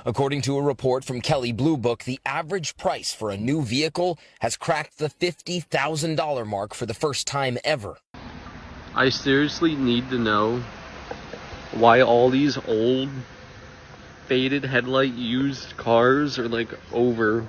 According to a report from Kelley Blue Book, the average price for a new vehicle has cracked the $50,000 mark for the first time ever. I seriously need to know why all these old, faded headlight used cars are like over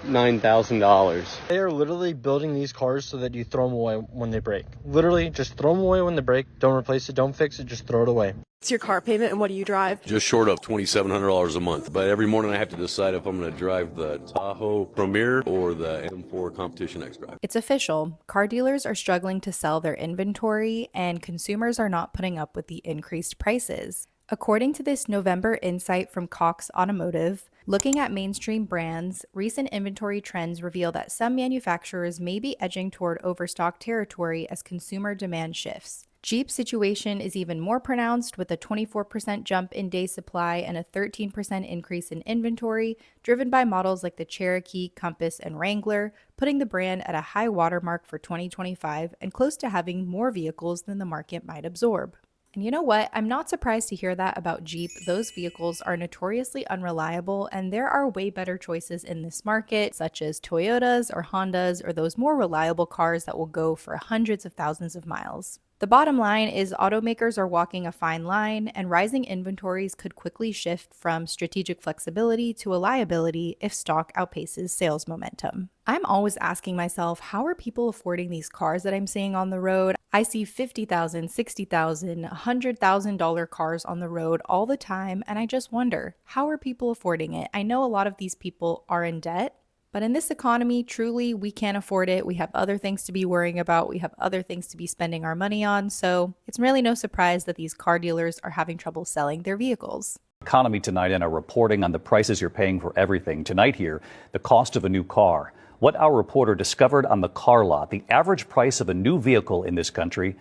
$9,000. They are literally building these cars so that you throw them away when they break. Literally, just throw them away when they break. Don't replace it, don't fix it, just throw it away. What's your car payment and what do you drive? Just short of $2,700 a month. But every morning I have to decide if I'm going to drive the Tahoe Premier or the M4 Competition X Drive. It's official. Car dealers are struggling to sell their inventory and consumers are not putting up with the increased prices. According to this November insight from Cox Automotive, looking at mainstream brands, recent inventory trends reveal that some manufacturers may be edging toward overstock territory as consumer demand shifts. Jeep's situation is even more pronounced with a 24% jump in day supply and a 13% increase in inventory, driven by models like the Cherokee, Compass, and Wrangler, putting the brand at a high watermark for 2025 and close to having more vehicles than the market might absorb. And you know what? I'm not surprised to hear that about Jeep. Those vehicles are notoriously unreliable, and there are way better choices in this market, such as Toyotas or Hondas or those more reliable cars that will go for hundreds of thousands of miles. The bottom line is automakers are walking a fine line, and rising inventories could quickly shift from strategic flexibility to a liability if stock outpaces sales momentum. I'm always asking myself, how are people affording these cars that I'm seeing on the road? I see $50,000, $60,000, $100,000 cars on the road all the time, and I just wonder, how are people affording it? I know a lot of these people are in debt, but in this economy, truly, we can't afford it. We have other things to be worrying about. We have other things to be spending our money on. So it's really no surprise that these car dealers are having trouble selling their vehicles. Economy tonight and our reporting on the prices you're paying for everything. Tonight here, the cost of a new car. What our reporter discovered on the car lot, the average price of a new vehicle in this country,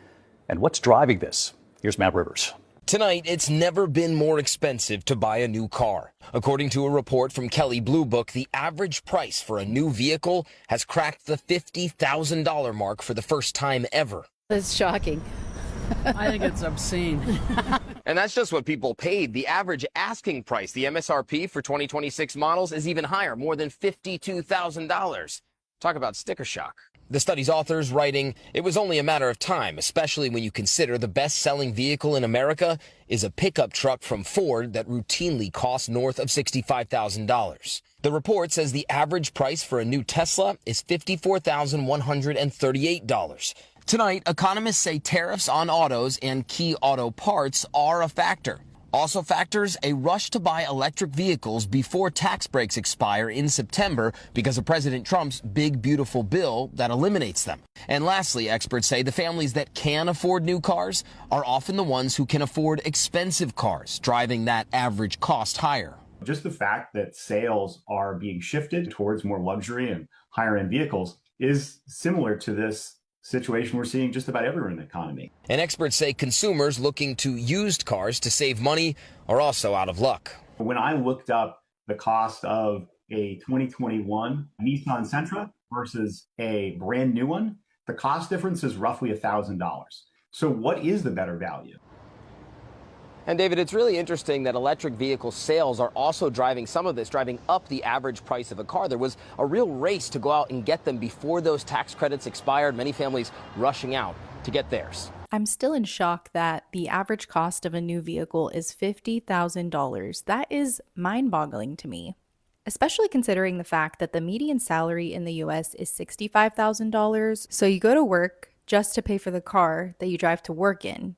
and what's driving this. Here's Matt Rivers. Tonight, it's never been more expensive to buy a new car. According to a report from Kelley Blue Book, the average price for a new vehicle has cracked the $50,000 mark for the first time ever. It's shocking. I think it's obscene. And that's just what people paid. The average asking price, the MSRP for 2026 models, is even higher, more than $52,000. Talk about sticker shock. The study's authors writing, it was only a matter of time, especially when you consider the best-selling vehicle in America is a pickup truck from Ford that routinely costs north of $65,000. The report says the average price for a new Tesla is $54,138. Tonight, economists say tariffs on autos and key auto parts are a factor. Also factors a rush to buy electric vehicles before tax breaks expire in September because of President Trump's big, beautiful bill that eliminates them. And lastly, experts say the families that can afford new cars are often the ones who can afford expensive cars, driving that average cost higher. Just the fact that sales are being shifted towards more luxury and higher end vehicles is similar to this situation we're seeing just about everywhere in the economy. And experts say consumers looking to used cars to save money are also out of luck. When I looked up the cost of a 2021 Nissan Sentra versus a brand new one, the cost difference is roughly $1,000. So what is the better value? And David, it's really interesting that electric vehicle sales are also driving some of this, driving up the average price of a car. There was a real race to go out and get them before those tax credits expired, many families rushing out to get theirs. I'm still in shock that the average cost of a new vehicle is $50,000. That is mind-boggling to me, especially considering the fact that the median salary in the US is $65,000. So you go to work just to pay for the car that you drive to work in.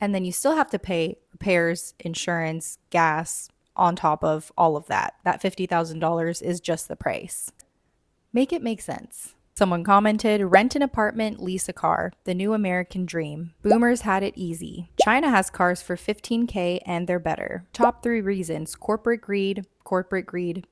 And then you still have to pay repairs, insurance, gas on top of all of that. That $50,000 is just the price. Make it make sense. Someone commented, rent an apartment, lease a car. The new American dream. Boomers had it easy. China has cars for $15K and they're better. Top 3 reasons: corporate greed,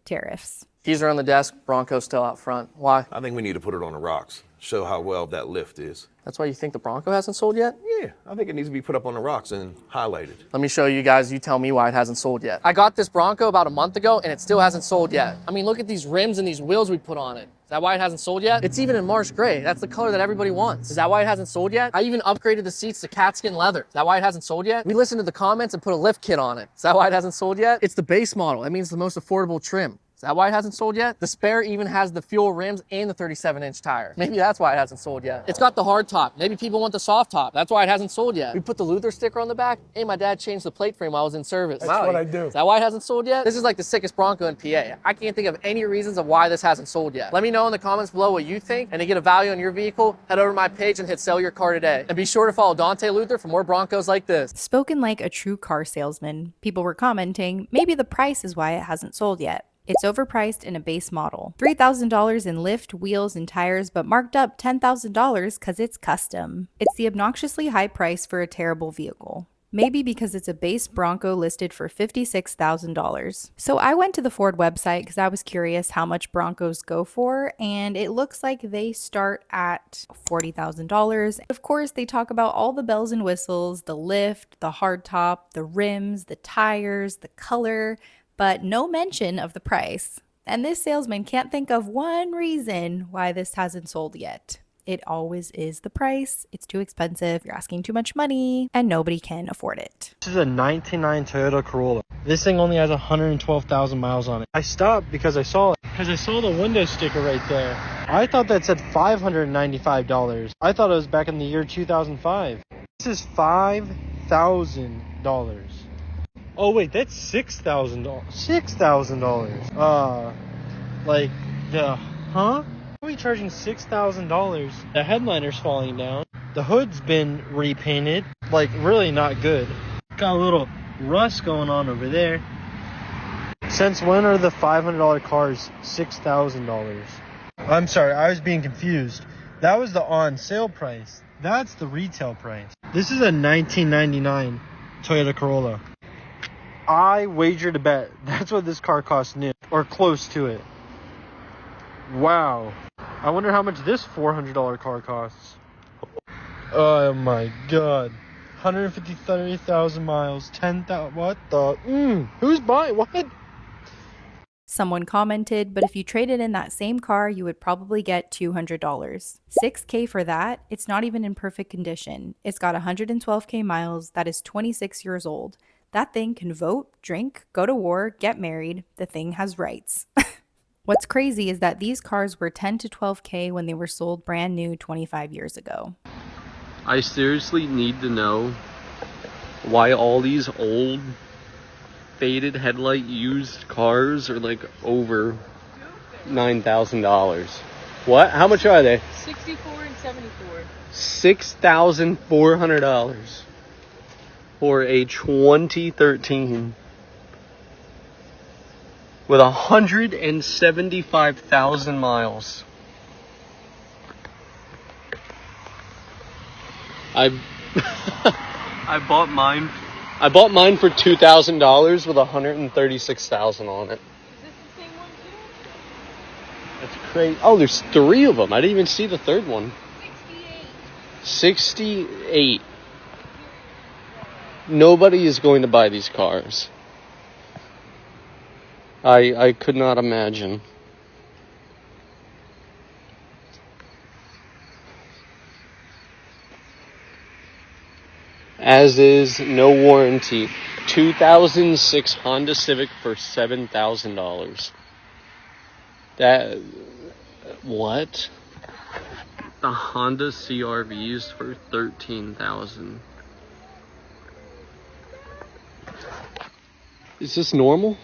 tariffs. Keys are on the desk, Bronco's still out front. Why? I think we need to put it on the rocks, show how well that lift is. That's why you think the Bronco hasn't sold yet? Yeah, I think it needs to be put up on the rocks and highlighted. Let me show you guys, you tell me why it hasn't sold yet. I got this Bronco about a month ago and it still hasn't sold yet. I mean, look at these rims and these wheels we put on it. Is that why it hasn't sold yet? It's even in Marsh Gray. That's the color that everybody wants. Is that why it hasn't sold yet? I even upgraded the seats to cat skin leather. Is that why it hasn't sold yet? We listened to the comments and put a lift kit on it. Is that why it hasn't sold yet? It's the base model. That means the most affordable trim. Is that why it hasn't sold yet? The spare even has the fuel rims and the 37-inch tire. Maybe that's why it hasn't sold yet. It's got the hard top. Maybe people want the soft top. That's why it hasn't sold yet. We put the Luther sticker on the back. Hey, my dad changed the plate frame while I was in service. That's what I do. Is that why it hasn't sold yet? This is like the sickest Bronco in PA. I can't think of any reasons of why this hasn't sold yet. Let me know in the comments below what you think, and to get a value on your vehicle, head over to my page and hit sell your car today. And be sure to follow Dante Luther for more Broncos like this. Spoken like a true car salesman, people were commenting, maybe the price is why it hasn't sold yet. It's overpriced in a base model. $3,000 in lift, wheels, and tires, but marked up $10,000 because it's custom. It's the obnoxiously high price for a terrible vehicle. Maybe because it's a base Bronco listed for $56,000. So I went to the Ford website because I was curious how much Broncos go for, and it looks like they start at $40,000. Of course, they talk about all the bells and whistles, the lift, the hardtop, the rims, the tires, the color, but no mention of the price. And this salesman can't think of one reason why this hasn't sold yet. It always is the price. It's too expensive. You're asking too much money, and nobody can afford it. This is a 99 Toyota Corolla. This thing only has 112,000 miles on it. I stopped because I saw it. Because I saw the window sticker right there. I thought that said $595. I thought it was back in the year 2005. This is $5,000. Oh wait, that's $6,000. $6,000. Like the Why are we charging $6,000? The headliner's falling down. The hood's been repainted. Like really not good. Got a little rust going on over there. Since when are the $500 cars $6,000? I'm sorry, I was being confused. That was the on sale price. That's the retail price. This is a 1999 Toyota Corolla. I wagered a bet that's what this car costs new, or close to it. Wow. I wonder how much this $400 car costs. Oh my god. 153,000 miles, 10,000. What the? Who's buying? What? Someone commented, but if you traded in that same car, you would probably get $200. $6K for that? It's not even in perfect condition. It's got 112K miles. That is 26 years old. That thing can vote, drink, go to war, get married. The thing has rights. What's crazy is that these cars were 10 to 12K when they were sold brand new 25 years ago. I seriously need to know why all these old faded headlight used cars are like over $9,000. What? How much are they? 64 and 74. $6,400 for a 2013 with 175,000 miles. I bought mine for $2,000 with 136,000 on it. Is this the same one too? That's crazy. Oh, there's 3 of them. I didn't even see the third one. 68. 68. Nobody is going to buy these cars. I could not imagine. As is, no warranty. 2006 Honda Civic for $7,000. That, what? The Honda CR-Vs for $13,000. Is this normal?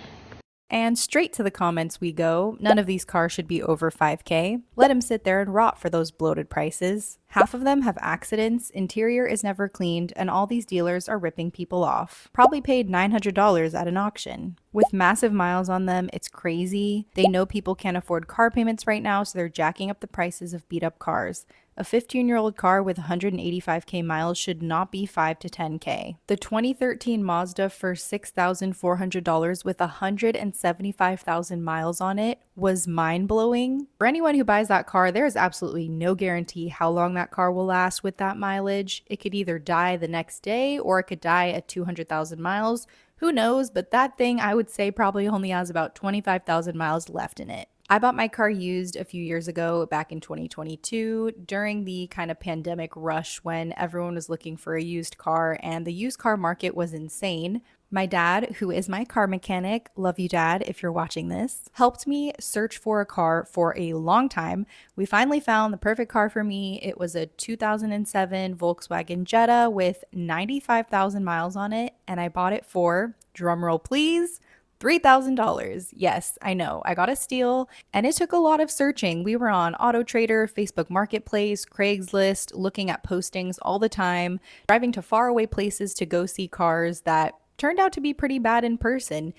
And straight to the comments we go. None of these cars should be over 5K. Let them sit there and rot for those bloated prices. Half of them have accidents, interior is never cleaned, and all these dealers are ripping people off. Probably paid $900 at an auction. With massive miles on them, it's crazy. They know people can't afford car payments right now, so they're jacking up the prices of beat up cars. A 15-year-old car with 185K miles should not be 5 to 10K. The 2013 Mazda for $6,400 with 175,000 miles on it was mind-blowing. For anyone who buys that car, there is absolutely no guarantee how long that car will last with that mileage. It could either die the next day or it could die at 200,000 miles. Who knows, but that thing I would say probably only has about 25,000 miles left in it. I bought my car used a few years ago, back in 2022, during the kind of pandemic rush when everyone was looking for a used car and the used car market was insane. My dad, who is my car mechanic, love you, Dad, if you're watching this, helped me search for a car for a long time. We finally found the perfect car for me. It was a 2007 Volkswagen Jetta with 95,000 miles on it, and I bought it for, drumroll please, $3,000. Yes, I know. I got a steal, and it took a lot of searching. We were on Auto Trader, Facebook Marketplace, Craigslist, looking at postings all the time, driving to faraway places to go see cars that turned out to be pretty bad in person.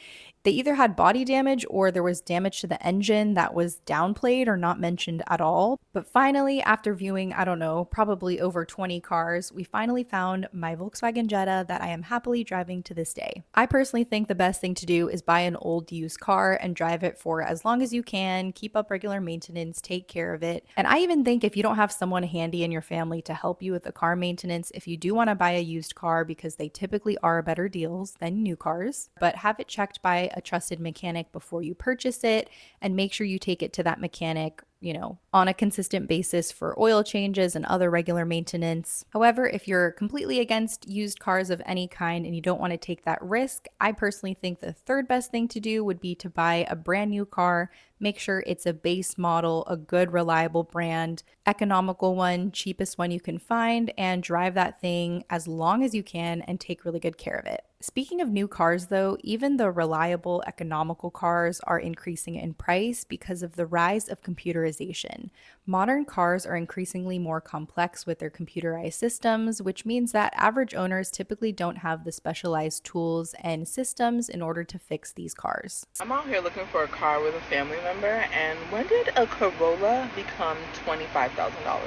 They either had body damage or there was damage to the engine that was downplayed or not mentioned at all. But finally, after viewing, I don't know, probably over 20 cars, we finally found my Volkswagen Jetta that I am happily driving to this day. I personally think the best thing to do is buy an old used car and drive it for as long as you can, keep up regular maintenance, take care of it. And I even think if you don't have someone handy in your family to help you with the car maintenance, if you do want to buy a used car, because they typically are better deals than new cars, but have it checked by a trusted mechanic before you purchase it, and make sure you take it to that mechanic, on a consistent basis for oil changes and other regular maintenance. However, if you're completely against used cars of any kind and you don't want to take that risk, I personally think the third best thing to do would be to buy a brand new car. Make sure it's a base model, a good, reliable brand, economical one, cheapest one you can find, and drive that thing as long as you can and take really good care of it. Speaking of new cars though, even the reliable, economical cars are increasing in price because of the rise of computerization. Modern cars are increasingly more complex with their computerized systems, which means that average owners typically don't have the specialized tools and systems in order to fix these cars. I'm out here looking for a car with a family member, and when did a Corolla become $25,000?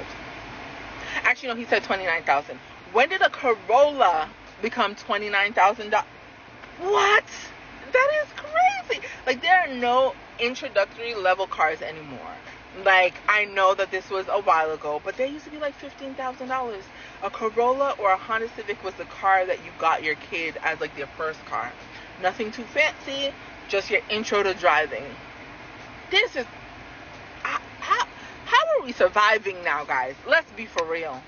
Actually, no, he said $29,000. When did a Corolla become $29,000? What? That is crazy. Like, there are no introductory level cars anymore. Like, I know that this was a while ago, but they used to be like $15,000. A Corolla or a Honda Civic was the car that you got your kid as like their first car. Nothing too fancy, just your intro to driving. This is how are we surviving now, guys? Let's be for real.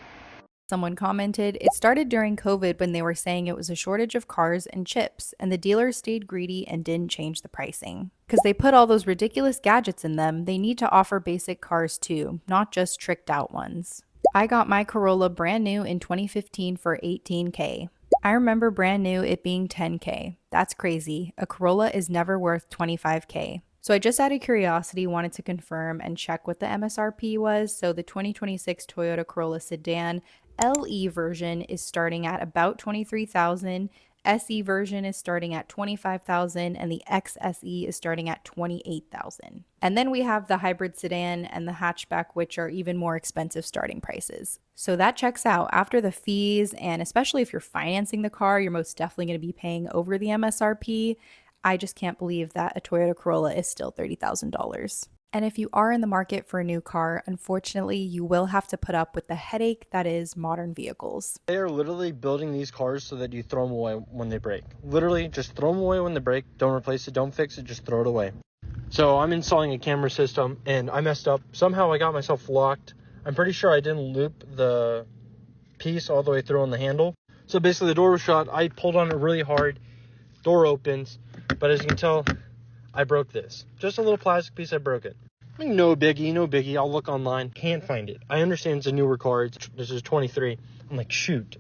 Someone commented, it started during COVID when they were saying it was a shortage of cars and chips, and the dealers stayed greedy and didn't change the pricing. Because they put all those ridiculous gadgets in them, they need to offer basic cars too, not just tricked out ones. I got my Corolla brand new in 2015 for $18K. I remember brand new it being $10K. That's crazy. A Corolla is never worth $25K. So I just out of curiosity wanted to confirm and check what the MSRP was. So the 2026 Toyota Corolla sedan LE version is starting at about $23,000. SE version is starting at $25,000, and the XSE is starting at $28,000. And then we have the hybrid sedan and the hatchback, which are even more expensive starting prices. So that checks out. After the fees, and especially if you're financing the car, you're most definitely going to be paying over the MSRP. I just can't believe that a Toyota Corolla is still $30,000. And if you are in the market for a new car, unfortunately, you will have to put up with the headache that is modern vehicles. They are literally building these cars so that you throw them away when they break. Literally, just throw them away when they break. Don't replace it, don't fix it, just throw it away. So I'm installing a camera system, and I messed up. Somehow I got myself locked. I'm pretty sure I didn't loop the piece all the way through on the handle. So basically the door was shut. I pulled on it really hard. Door opens. But as you can tell, I broke this. Just a little plastic piece, I broke it. I mean, no biggie. I'll look online. Can't find it. I understand it's a newer car. This is 23. I'm like, shoot.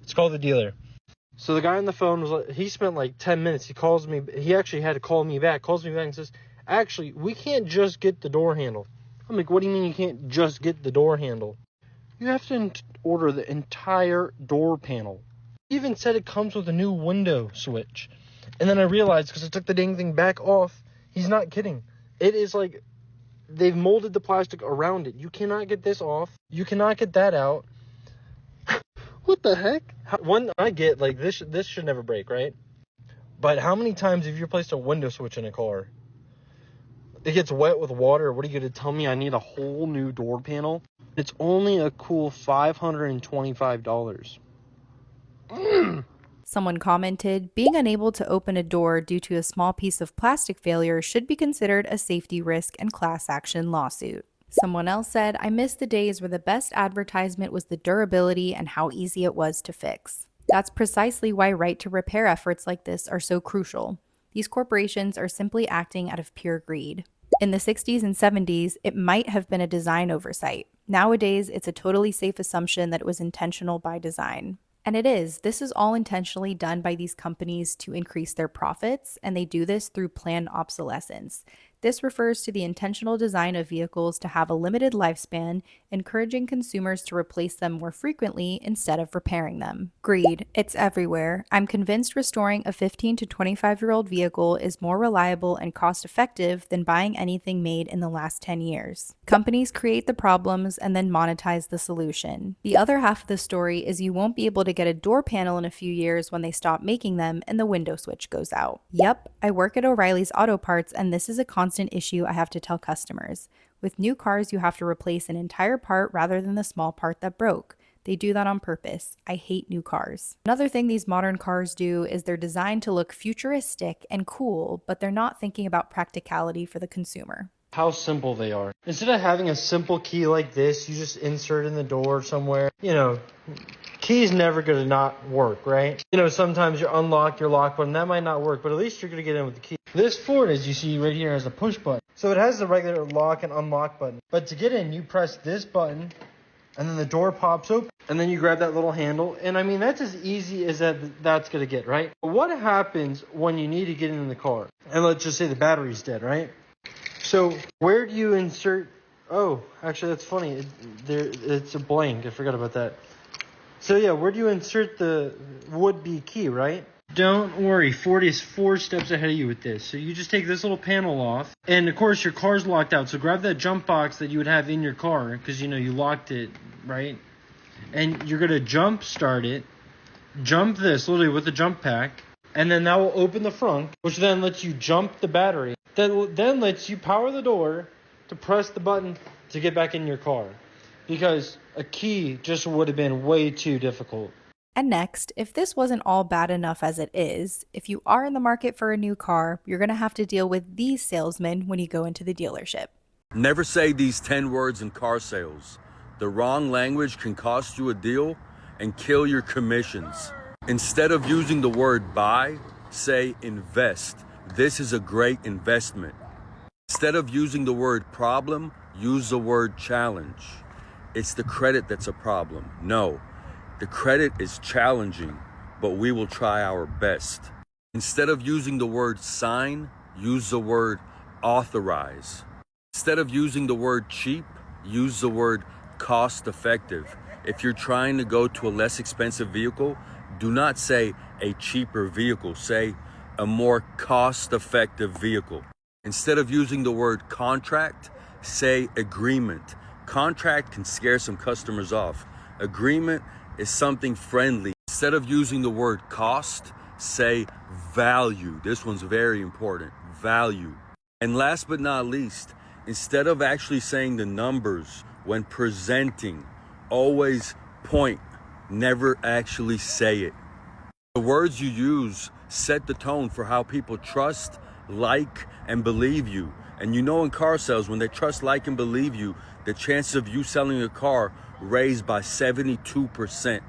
Let's call the dealer. So the guy on the phone was like, he spent like 10 minutes. He calls me. He actually had to call me back. Calls me back and says, actually, we can't just get the door handle. I'm like, what do you mean you can't just get the door handle? You have to order the entire door panel. He even said it comes with a new window switch. And then I realized, because I took the dang thing back off, he's not kidding. It is like, they've molded the plastic around it. You cannot get this off. You cannot get that out. What the heck? One, I get, like, this should never break, right? But how many times have you replaced a window switch in a car? It gets wet with water. What are you going to tell me I need a whole new door panel? It's only a cool $525. Someone commented, being unable to open a door due to a small piece of plastic failure should be considered a safety risk and class action lawsuit. Someone else said, I miss the days where the best advertisement was the durability and how easy it was to fix. That's precisely why right to repair efforts like this are so crucial. These corporations are simply acting out of pure greed. In the 60s and 70s, it might have been a design oversight. Nowadays, it's a totally safe assumption that it was intentional by design. And it is. This is all intentionally done by these companies to increase their profits, and they do this through planned obsolescence. This refers to the intentional design of vehicles to have a limited lifespan, encouraging consumers to replace them more frequently instead of repairing them. Greed. It's everywhere. I'm convinced restoring a 15 to 25-year-old vehicle is more reliable and cost-effective than buying anything made in the last 10 years. Companies create the problems and then monetize the solution. The other half of the story is you won't be able to get a door panel in a few years when they stop making them and the window switch goes out. Yep, I work at O'Reilly's Auto Parts, and this is a constant issue I have to tell customers. With new cars, you have to replace an entire part rather than the small part that broke. They do that on purpose. I hate new cars. Another thing these modern cars do is they're designed to look futuristic and cool, but they're not thinking about practicality for the consumer. How simple they are. Instead of having a simple key like this, you just insert in the door somewhere. Key's never going to not work, right? Sometimes you unlock your lock button. That might not work, but at least you're going to get in with the key. This Ford, as you see right here, has a push button. So it has the regular lock and unlock button. But to get in, you press this button, and then the door pops open, and then you grab that little handle. And I mean, that's as easy as that's going to get, right? But what happens when you need to get in the car? And let's just say the battery's dead, right? So where do you insert? Oh, actually, that's funny. It's a blank. I forgot about that. So yeah, where do you insert the would-be key, right? Don't worry, Ford is 4 steps ahead of you with this. So you just take this little panel off, and of course your car's locked out. So grab that jump box that you would have in your car, because you locked it, right? And you're gonna jump start it, jump this literally with the jump pack, and then that will open the front, which then lets you jump the battery. That then lets you power the door to press the button to get back in your car. Because a key just would have been way too difficult. And next, if this wasn't all bad enough as it is, if you are in the market for a new car, you're going to have to deal with these salesmen when you go into the dealership. Never say these 10 words in car sales. The wrong language can cost you a deal and kill your commissions. Instead of using the word buy, say invest. This is a great investment. Instead of using the word problem, use the word challenge. It's the credit that's a problem. No, the credit is challenging, but we will try our best. Instead of using the word sign, use the word authorize. Instead of using the word cheap, use the word cost effective. If you're trying to go to a less expensive vehicle, do not say a cheaper vehicle, say a more cost effective vehicle. Instead of using the word contract, say agreement. Contract can scare some customers off. Agreement is something friendly. Instead of using the word cost, say value. This one's very important, value. And last but not least, instead of actually saying the numbers when presenting, always point, never actually say it. The words you use set the tone for how people trust, like, and believe you. And in car sales, when they trust, like, and believe you, the chances of you selling a car raised by 72%.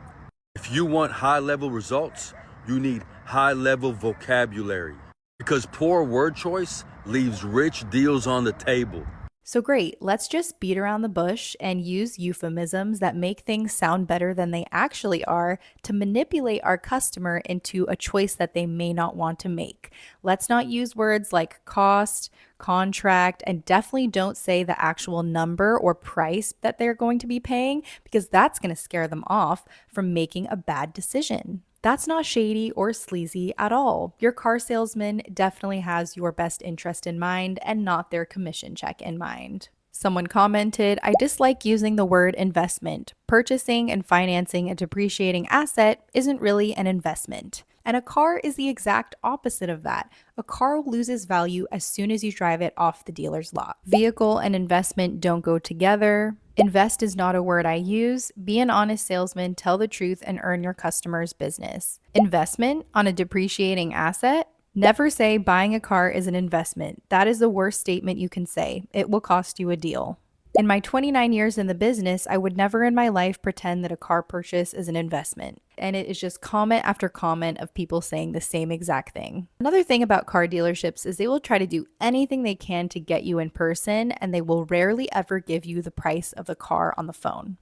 If you want high-level results, you need high-level vocabulary. Because poor word choice leaves rich deals on the table. So great, let's just beat around the bush and use euphemisms that make things sound better than they actually are to manipulate our customer into a choice that they may not want to make. Let's not use words like cost, contract, and definitely don't say the actual number or price that they're going to be paying, because that's going to scare them off from making a bad decision. That's not shady or sleazy at all. Your car salesman definitely has your best interest in mind and not their commission check in mind. Someone commented, I dislike using the word investment. Purchasing and financing a depreciating asset isn't really an investment. And a car is the exact opposite of that. A car loses value as soon as you drive it off the dealer's lot. Vehicle and investment don't go together. Invest is not a word I use. Be an honest salesman, tell the truth, and earn your customers' business. Investment on a depreciating asset? Never say buying a car is an investment. That is the worst statement you can say. It will cost you a deal. In my 29 years in the business, I would never in my life pretend that a car purchase is an investment. And it is just comment after comment of people saying the same exact thing. Another thing about car dealerships is they will try to do anything they can to get you in person, and they will rarely ever give you the price of the car on the phone.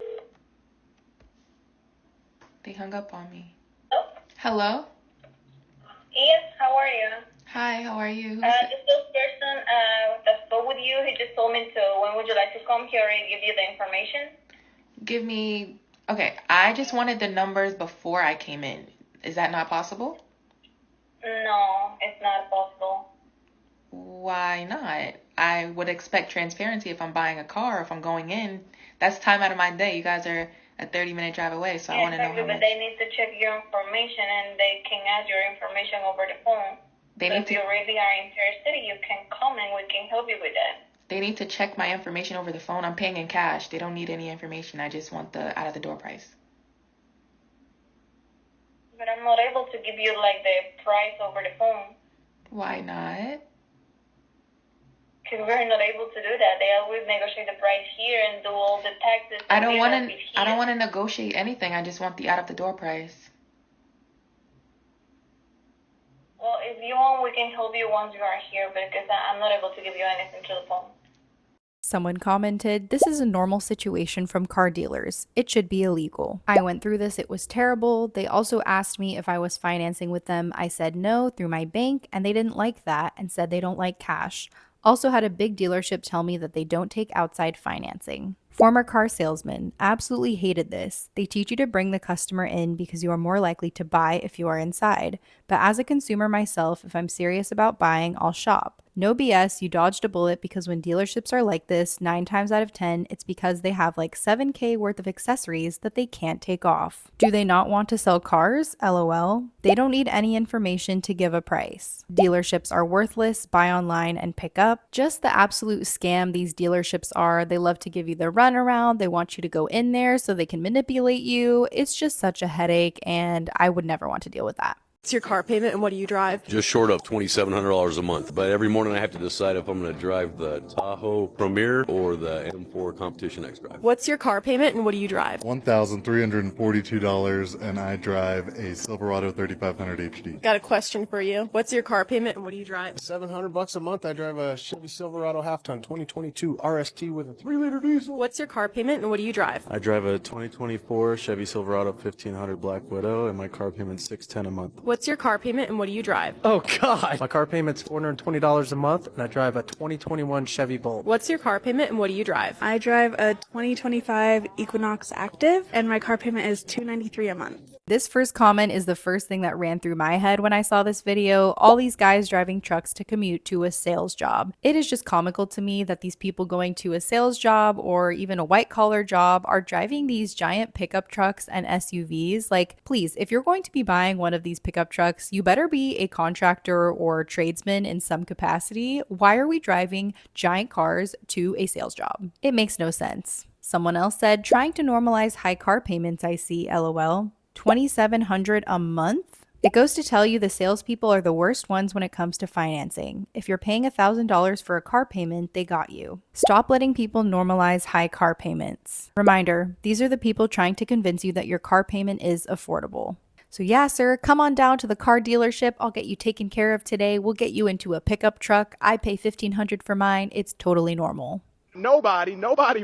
They hung up on me. Hello? Yes, how are you? Hi, how are you? This person that spoke with you, he just told me when would you like to come here and give you the information? Okay, I just wanted the numbers before I came in. Is that not possible? No, it's not possible. Why not? I would expect transparency if I'm buying a car, if I'm going in. That's time out of my day. You guys are a 30-minute drive away, so I want to know how much. But they need to check your information, and they can add your information over the phone. If you really are interested, you can come and we can help you with that. They need to check my information over the phone. I'm paying in cash. They don't need any information. I just want the out-of-the-door price. But I'm not able to give you the price over the phone. Why not? Because we're not able to do that. They always negotiate the price here and do all the taxes. I don't want to negotiate anything. I just want the out-of-the-door price. Well, if you want, we can help you once you are here, because I'm not able to give you anything to the phone. Someone commented, "This is a normal situation from car dealers. It should be illegal." I went through this. It was terrible. They also asked me if I was financing with them. I said no through my bank, and they didn't like that and said they don't like cash. Also had a big dealership tell me that they don't take outside financing. Former car salesman, absolutely hated this. They teach you to bring the customer in because you are more likely to buy if you are inside. But as a consumer myself, if I'm serious about buying, I'll shop. No BS, you dodged a bullet, because when dealerships are like this, 9 times out of 10, it's because they have like $7K worth of accessories that they can't take off. Do they not want to sell cars? LOL. They don't need any information to give a price. Dealerships are worthless, buy online and pick up. Just the absolute scam these dealerships are. They love to give you the runaround. They want you to go in there so they can manipulate you. It's just such a headache, and I would never want to deal with that. What's your car payment and what do you drive? Just short of $2,700 a month. But every morning I have to decide if I'm going to drive the Tahoe Premier or the M4 Competition X Drive. What's your car payment and what do you drive? $1,342, and I drive a Silverado 3500 HD. Got a question for you. What's your car payment and what do you drive? $700 a month. I drive a Chevy Silverado half-ton 2022 RST with a 3-liter diesel. What's your car payment and what do you drive? I drive a 2024 Chevy Silverado 1500 Black Widow, and my car payment's $610 a month. What's your car payment and what do you drive? Oh, God. My car payment's $420 a month, and I drive a 2021 Chevy Bolt. What's your car payment and what do you drive? I drive a 2025 Equinox Active, and my car payment is $293 a month. This first comment is the first thing that ran through my head when I saw this video. All these guys driving trucks to commute to a sales job. It is just comical to me that these people going to a sales job or even a white collar job are driving these giant pickup trucks and SUVs. Like, please, if you're going to be buying one of these pickup trucks, you better be a contractor or tradesman in some capacity. Why are we driving giant cars to a sales job? It makes no sense. Someone else said, trying to normalize high car payments, I see, LOL. $2,700 a month? It goes to tell you the salespeople are the worst ones when it comes to financing. If you're paying $1,000 for a car payment, they got you. Stop letting people normalize high car payments. Reminder, these are the people trying to convince you that your car payment is affordable. So yeah, sir, come on down to the car dealership. I'll get you taken care of today. We'll get you into a pickup truck. I pay $1,500 for mine. It's totally normal. Nobody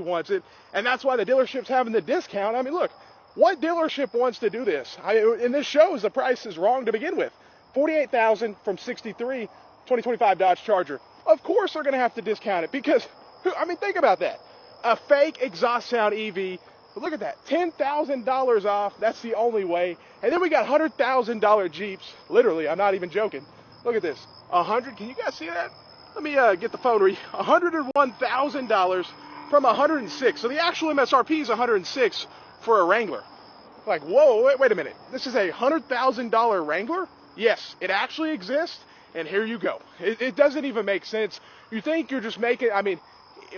wants it. And that's why the dealership's having the discount. I mean, look. What dealership wants to do this? And this shows the price is wrong to begin with. $48,000 from 63, 2025 Dodge Charger. Of course they're going to have to discount it because, I mean, think about that. A fake exhaust sound EV. Look at that. $10,000 off. That's the only way. And then we got $100,000 Jeeps. Literally, I'm not even joking. Look at this. Can you guys see that? Let me get the phone read. $101,000 from 106. So the actual MSRP is 106 for a Wrangler. Like, whoa, wait a minute. This is a $100,000 Wrangler? Yes, it actually exists, and here you go. It doesn't even make sense. You think you're just making, I mean,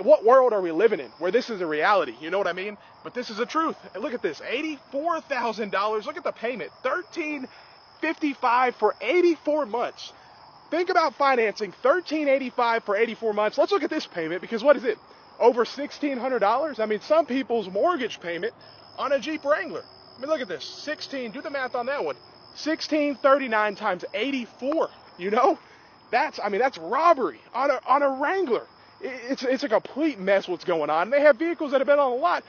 what world are we living in where this is a reality? You know what I mean? But this is the truth. And look at this, $84,000. Look at the payment, $1,355 for 84 months. Think about financing $1,385 for 84 months. Let's look at this payment, because what is it? Over $1,600? I mean, some people's mortgage payment on a Jeep Wrangler. I mean, look at this. Do the math on that one. 1,639 times 84. You know, that's robbery on a Wrangler. It's a complete mess what's going on. They have vehicles that have been on the lot.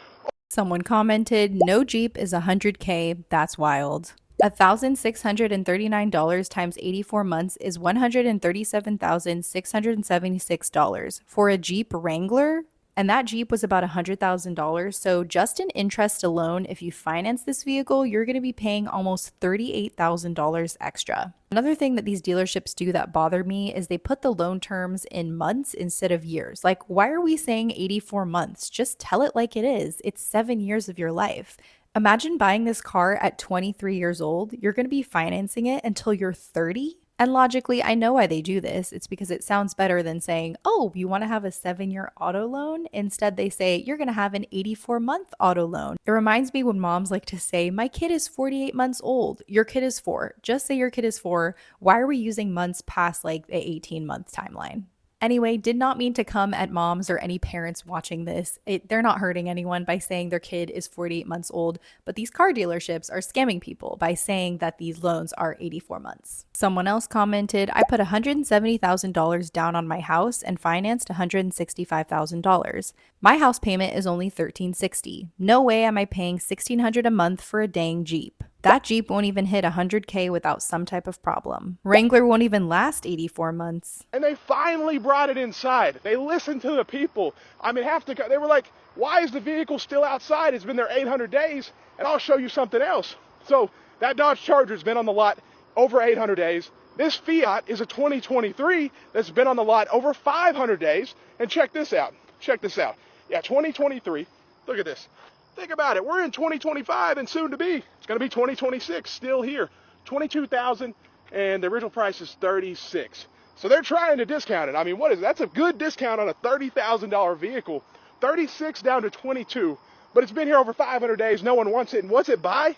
Someone commented, no Jeep is $100K. That's wild. $1,639 times 84 months is $137,676 for a Jeep Wrangler. And that Jeep was about $100,000. So just in interest alone, if you finance this vehicle, you're going to be paying almost $38,000 extra. Another thing that these dealerships do that bother me is they put the loan terms in months instead of years. Like, why are we saying 84 months? Just tell it like it is. It's 7 years of your life. Imagine buying this car at 23 years old. You're going to be financing it until you're 30. And logically, I know why they do this. It's because it sounds better than saying, oh, you want to have a 7-year auto loan? Instead, they say, you're going to have an 84-month auto loan. It reminds me when moms like to say, my kid is 48 months old. Your kid is 4. Just say your kid is 4. Why are we using months past like the 18-month timeline? Anyway, did not mean to come at moms or any parents watching this. They're not hurting anyone by saying their kid is 48 months old, but these car dealerships are scamming people by saying that these loans are 84 months. Someone else commented, I put $170,000 down on my house and financed $165,000. My house payment is only $1,360. No way am I paying $1,600 a month for a dang Jeep. That Jeep won't even hit $100K without some type of problem. Wrangler won't even last 84 months. And they finally brought it inside. They listened to the people. I mean, they were like, why is the vehicle still outside? It's been there 800 days, and I'll show you something else. So that Dodge Charger's been on the lot over 800 days. This Fiat is a 2023 that's been on the lot over 500 days. And check this out. Check this out. Yeah, 2023. Look at this. Think about it. We're in 2025 and soon to be. It's going to be 2026 still here. 22,000 and the original price is 36. So they're trying to discount it. I mean, that's a good discount on a $30,000 vehicle. 36 down to 22. But it's been here over 500 days. No one wants it. And what's it by?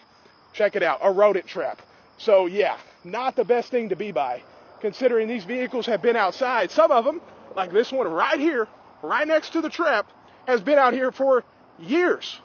Check it out. A rodent trap. So yeah, not the best thing to be by, considering these vehicles have been outside. Some of them, like this one right here, right next to the trap, has been out here for years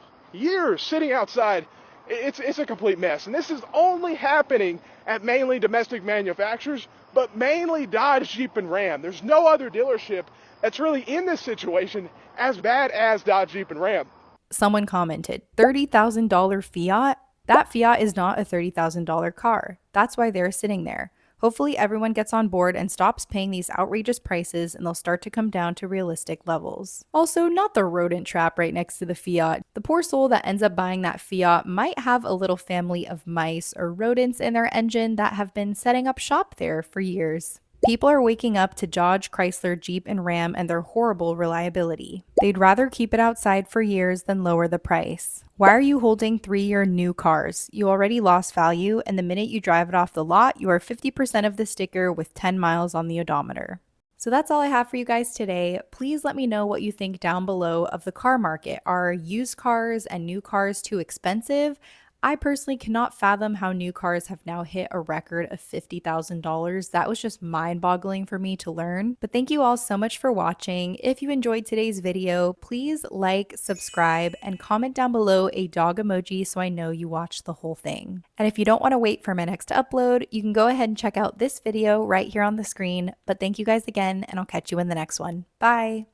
sitting outside. It's a complete mess. And this is only happening at mainly domestic manufacturers, but mainly Dodge, Jeep, and Ram. There's no other dealership that's really in this situation as bad as Dodge, Jeep, and Ram. Someone commented, $30,000 Fiat? That Fiat is not a $30,000 car. That's why they're sitting there. Hopefully everyone gets on board and stops paying these outrageous prices, and they'll start to come down to realistic levels. Also, not the rodent trap right next to the Fiat. The poor soul that ends up buying that Fiat might have a little family of mice or rodents in their engine that have been setting up shop there for years. People are waking up to Dodge, Chrysler, Jeep, and Ram and their horrible reliability. They'd rather keep it outside for years than lower the price. Why are you holding 3-year new cars? You already lost value, and the minute you drive it off the lot, you are 50% of the sticker with 10 miles on the odometer. So that's all I have for you guys today. Please let me know what you think down below of the car market. Are used cars and new cars too expensive? I personally cannot fathom how new cars have now hit a record of $50,000. That was just mind-boggling for me to learn. But thank you all so much for watching. If you enjoyed today's video, please like, subscribe, and comment down below a dog emoji so I know you watched the whole thing. And if you don't want to wait for my next upload, you can go ahead and check out this video right here on the screen. But thank you guys again, and I'll catch you in the next one. Bye!